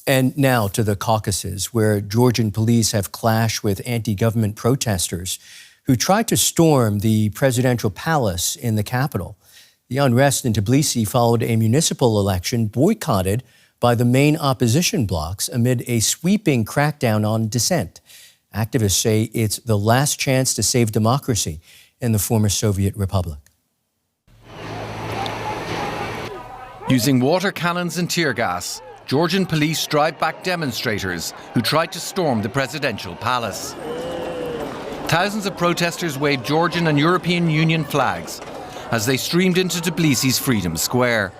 And now to the Caucasus, where Georgian police have clashed with anti-government protesters who tried to storm the presidential palace in the capital. The unrest in Tbilisi followed a municipal election boycotted by the main opposition blocs amid a sweeping crackdown on dissent. Activists say it's the last chance to save democracy in the former Soviet republic. Using water cannons and tear gas, Georgian police drive back demonstrators who tried to storm the presidential palace. Thousands of protesters waved Georgian and European Union flags as they streamed into Tbilisi's Freedom Square.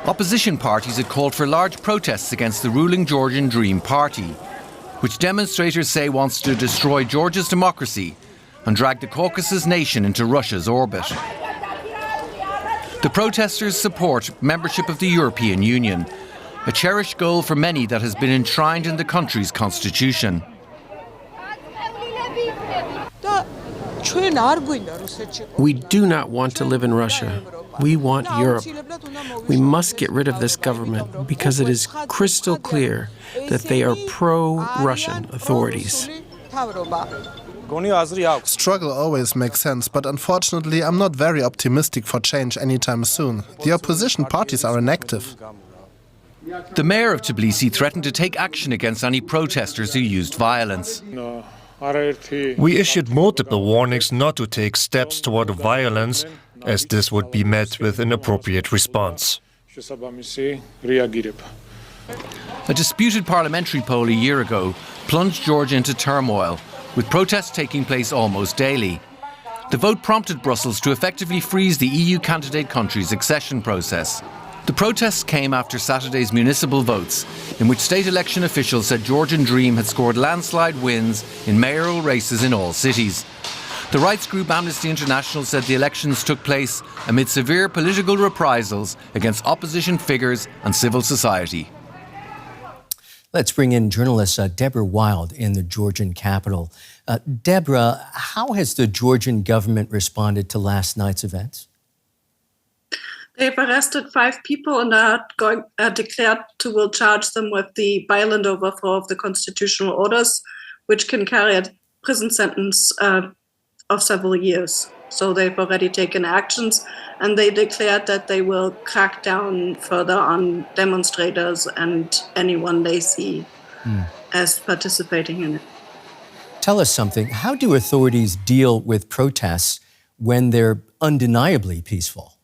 Opposition parties had called for large protests against the ruling Georgian Dream Party, which demonstrators say wants to destroy Georgia's democracy and drag the Caucasus nation into Russia's orbit. The protesters support membership of the European Union, a cherished goal for many that has been enshrined in the country's constitution. We do not want to live in Russia. We want Europe. We must get rid of this government because it is crystal clear that they are pro-Russian authorities. Struggle always makes sense, but unfortunately I'm not very optimistic for change anytime soon. The opposition parties are inactive. The mayor of Tbilisi threatened to take action against any protesters who used violence. We issued multiple warnings not to take steps toward violence, as this would be met with an appropriate response. A disputed parliamentary poll a year ago plunged Georgia into turmoil, with protests taking place almost daily. The vote prompted Brussels to effectively freeze the EU candidate country's accession process. The protests came after Saturday's municipal votes, in which state election officials said Georgian Dream had scored landslide wins in mayoral races in all cities. The rights group Amnesty International said the elections took place amid severe political reprisals against opposition figures and civil society. Let's bring in journalist Deborah Wild in the Georgian capital. Deborah, how has the Georgian government responded to last night's events? They've arrested 5 people and are declared to will charge them with the violent overthrow of the constitutional orders, which can carry a prison sentence of several years. So they've already taken actions, and they declared that they will crack down further on demonstrators and anyone they see as participating in it. Tell us something. How do authorities deal with protests when they're undeniably peaceful?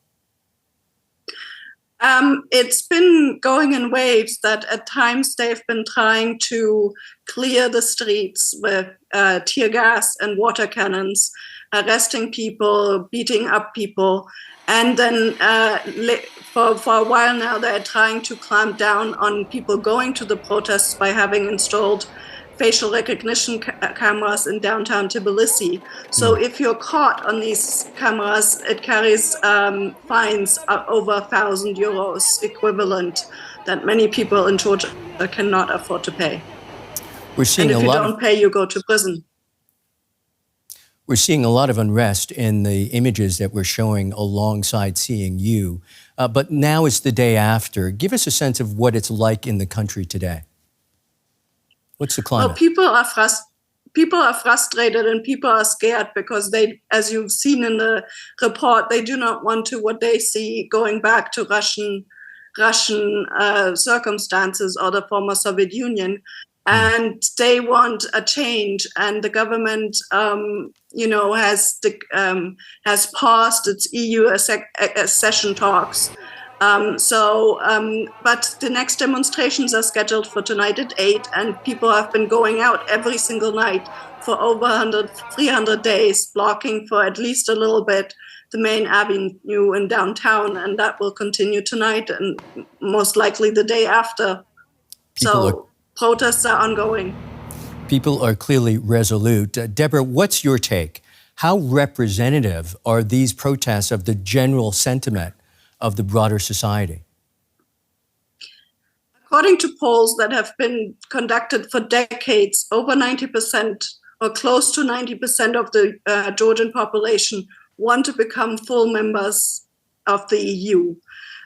It's been going in waves that at times they've been trying to clear the streets with tear gas and water cannons, arresting people, beating up people. And then for a while now, they're trying to clamp down on people going to the protests by having installed facial recognition cameras in downtown Tbilisi. So if you're caught on these cameras, it carries fines over 1,000 euros equivalent that many people in Georgia cannot afford to pay. We're seeing and if you don't pay, you go to prison. We're seeing a lot of unrest in the images that we're showing alongside seeing you. But now it's the day after. Give us a sense of what it's like in the country today. What's the climate? Well, people are frustrated and people are scared because they, as you've seen in the report, they do not want to what they see going back to Russian circumstances or the former Soviet Union, and they want a change. And the government, has paused its EU accession talks. But the next demonstrations are scheduled for tonight at 8, and people have been going out every single night for over 300 days, blocking for at least a little bit the main avenue in downtown, and that will continue tonight and most likely the day after. Protests are ongoing. People are clearly resolute. Deborah, what's your take? How representative are these protests of the general sentiment of the broader society? According to polls that have been conducted for decades, over 90% or close to 90% of the Georgian population want to become full members of the EU.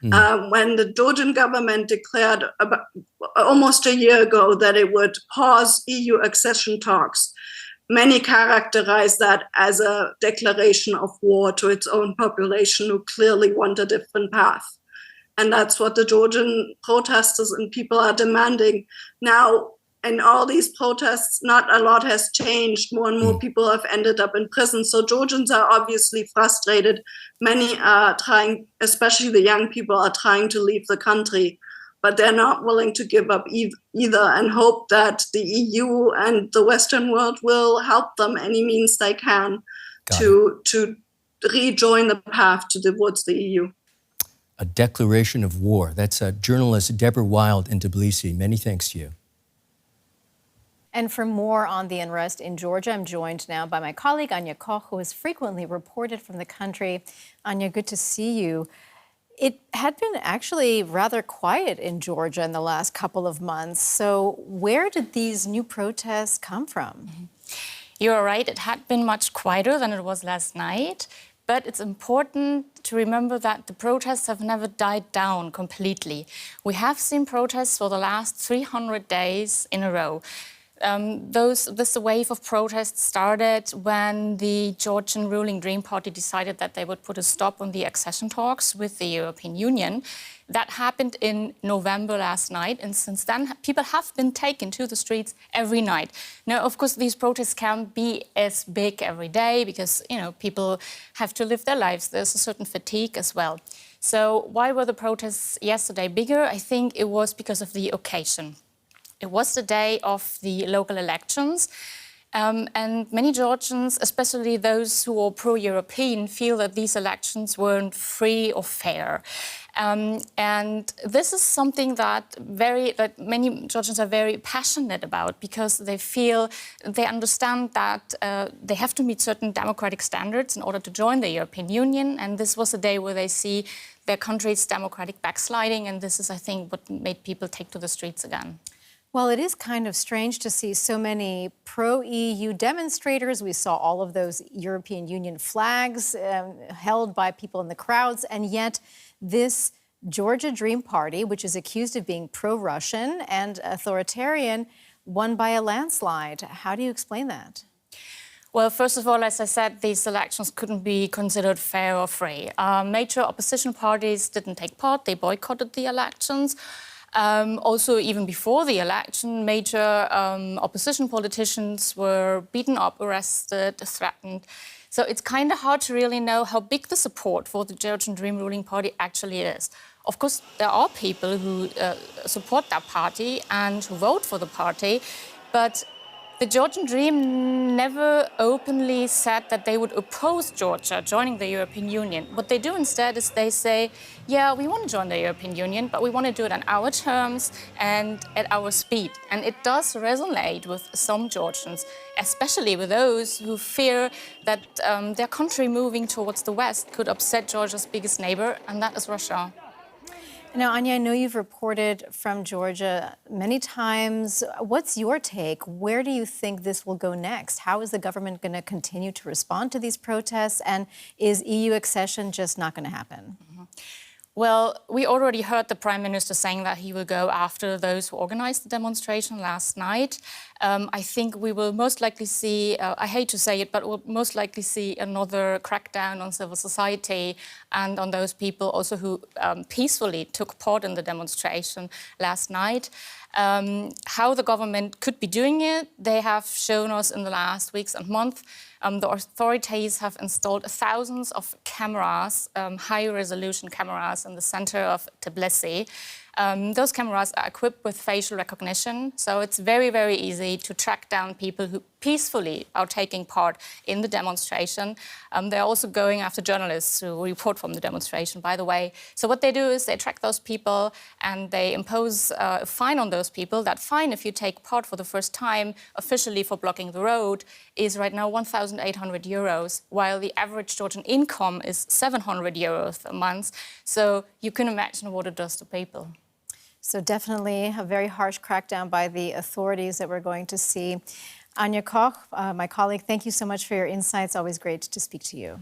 When the Georgian government declared about almost a year ago that it would pause EU accession talks, many characterized that as a declaration of war to its own population who clearly want a different path. And that's what the Georgian protesters and people are demanding. Now, in all these protests, not a lot has changed. More and more people have ended up in prison. So Georgians are obviously frustrated. Many are trying, especially the young people, are trying to leave the country, but they're not willing to give up either and hope that the EU and the Western world will help them any means they can to rejoin the path towards the EU. A declaration of war. That's journalist Deborah Wild in Tbilisi. Many thanks to you. And for more on the unrest in Georgia, I'm joined now by my colleague, Anja Koch, who has frequently reported from the country. Anja, good to see you. It had been actually rather quiet in Georgia in the last couple of months. So where did these new protests come from? You're right, it had been much quieter than it was last night. But it's important to remember that the protests have never died down completely. We have seen protests for the last 300 days in a row. This wave of protests started when the Georgian ruling Dream Party decided that they would put a stop on the accession talks with the European Union. That happened in November last night, and since then people have been taken to the streets every night. Now, of course, these protests can't be as big every day because, you know, people have to live their lives. There's a certain fatigue as well. So why were the protests yesterday bigger? I think it was because of the occasion. It was the day of the local elections, and many Georgians, especially those who are pro-European, feel that these elections weren't free or fair. And this is something that many Georgians are very passionate about because they understand that they have to meet certain democratic standards in order to join the European Union. And this was a day where they see their country's democratic backsliding, and this is, I think, what made people take to the streets again. Well, it is kind of strange to see so many pro-EU demonstrators. We saw all of those European Union flags held by people in the crowds, and yet this Georgia Dream Party, which is accused of being pro-Russian and authoritarian, won by a landslide. How do you explain that? Well, first of all, as I said, these elections couldn't be considered fair or free. Major opposition parties didn't take part. They boycotted the elections. Also, even before the election, major opposition politicians were beaten up, arrested, threatened. So it's kind of hard to really know how big the support for the Georgian Dream ruling party actually is. Of course, there are people who support that party and who vote for the party, but the Georgian Dream never openly said that they would oppose Georgia joining the European Union. What they do instead is they say, yeah, we want to join the European Union, but we want to do it on our terms and at our speed. And it does resonate with some Georgians, especially with those who fear that their country moving towards the West could upset Georgia's biggest neighbor, and that is Russia. Now, Anja, I know you've reported from Georgia many times. What's your take? Where do you think this will go next? How is the government going to continue to respond to these protests? And is EU accession just not going to happen? Well, we already heard the Prime Minister saying that he will go after those who organized the demonstration last night. I think we will most likely see, I hate to say it, but we'll most likely see another crackdown on civil society and on those people also who peacefully took part in the demonstration last night. How the government could be doing it, they have shown us in the last weeks and months. The authorities have installed thousands of cameras, high-resolution cameras in the center of Tbilisi. Those cameras are equipped with facial recognition, so it's very, very easy to track down people who peacefully are taking part in the demonstration. They're also going after journalists who report from the demonstration, by the way. So what they do is they track those people and they impose a fine on those people. That fine, if you take part for the first time officially for blocking the road, is right now 1,800 euros, while the average Georgian income is 700 euros a month. So you can imagine what it does to people. So definitely a very harsh crackdown by the authorities that we're going to see. Anja Koch, my colleague, thank you so much for your insights. Always great to speak to you.